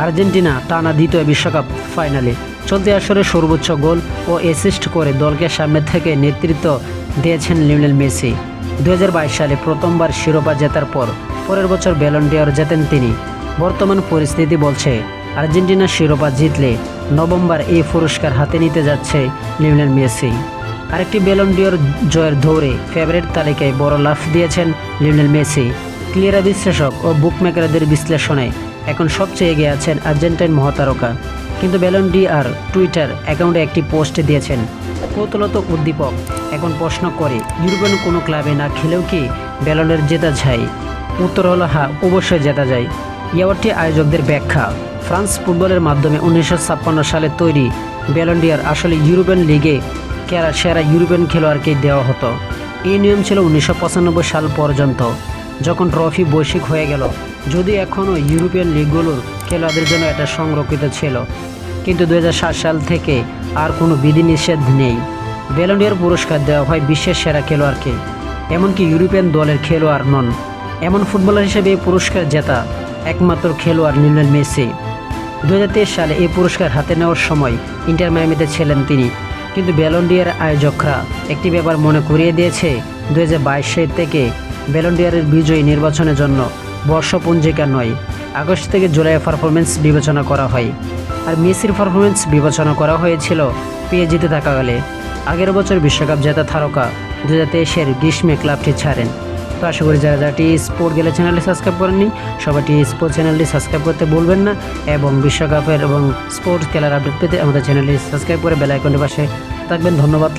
Argentina টানা দ্বিতীয় বিশ্বকাপ ফাইনালে চলতি আসরে সর্বোচ্চ গোল ও অ্যাসিস্ট করে দলকে সামনে থেকে নেতৃত্ব দিয়েছেন লিওনেল মেসি। 2022 সালে প্রথমবার শিরোপা জেতার পর পরের বছর ব্যালন ডি'অর জেতেন তিনি। বর্তমান পরিস্থিতি বলছে আর্জেন্টিনা শিরোপা জিতলে নভেম্বর এই পুরস্কার হাতে নিতে যাচ্ছে লিওনেল মেসি। আরেকটি ব্যালন ডি'অর জয়ের দৌড়ে ফেভারিট তালিকায় বড় লাফ দিয়েছেন লিওনেল মেসি। ক্রীড়া বিশ্লেষক ও বুকমেকারদের বিশ্লেষণে এখন সবচেয়ে এগিয়ে আছেন আর্জেন্টাইন মহাতারকা। কিন্তু ব্যালন ডি'অর টুইটার অ্যাকাউন্টে একটি পোস্ট দিয়েছেন কৌতূহলত উদ্দীপক এখন প্রশ্ন করে ইউরোপিয়ান কোনো ক্লাবে না খেলেও কি ব্যালনের জেতা যায়? উত্তর হলো হ্যাঁ, অবশ্যই জেতা যায়। অ্যাওয়ার্ডটি আয়োজকদের ব্যাখ্যা, ফ্রান্স ফুটবলের মাধ্যমে 1956 সালে তৈরি ব্যালন ডি'অর আসলে ইউরোপিয়ান লিগে সেরা ইউরোপিয়ান খেলোয়াড়কে দেওয়া হতো। এই নিয়ম ছিল 1995 সাল পর্যন্ত, যখন ট্রফি বৈশ্বিক হয়ে গেল। যদি এখনও ইউরোপিয়ান লিগগুলোর খেলোয়াড়দের জন্য এটা সংরক্ষিত ছিল, কিন্তু 2007 সাল থেকে আর কোনো বিধিনিষেধ নেই। ব্যালন ডি'অর পুরস্কার দেওয়া হয় বিশ্বের সেরা খেলোয়াড়কে, এমনকি ইউরোপিয়ান দলের খেলোয়াড় নন। এমন ফুটবলার হিসেবে এই পুরস্কার জেতা একমাত্র খেলোয়াড় লিওনেল মেসি। 2023 সালে এই পুরস্কার হাতে নেওয়ার সময় ইন্টার মায়ামিতে ছিলেন তিনি। কিন্তু ব্যালন ডি'অর আয়োজকরা একটি ব্যাপার মনে করিয়ে দিয়েছে, 2022 থেকে ব্যালন ডি'অরের বিজয়ী নির্বাচনের জন্য বর্ষপঞ্জিকা নয়, আগস্ট থেকে জুলাই পারফরমেন্স বিবেচনা করা হয়। আর মেসির পারফরমেন্স বিবেচনা করা হয়েছিল পিএসজিতে থাকাকালে। আগের বছর বিশ্বকাপ জেতা তারকা 2023 গ্রীষ্মে ক্লাবটি ছাড়েন। তো আশা করি যারা টি স্পোর্ট গেলে চ্যানেলটি সাবস্ক্রাইব করেননি, সবাই টি স্পোর্ট চ্যানেলটি সাবস্ক্রাইব করতে ভুলবেন না, এবং বিশ্বকাপের এবং স্পোর্টস খেলার আপডেট পেতে আমাদের চ্যানেলটি সাবস্ক্রাইব করে বেল আইকনের পাশে থাকবেন। ধন্যবাদ।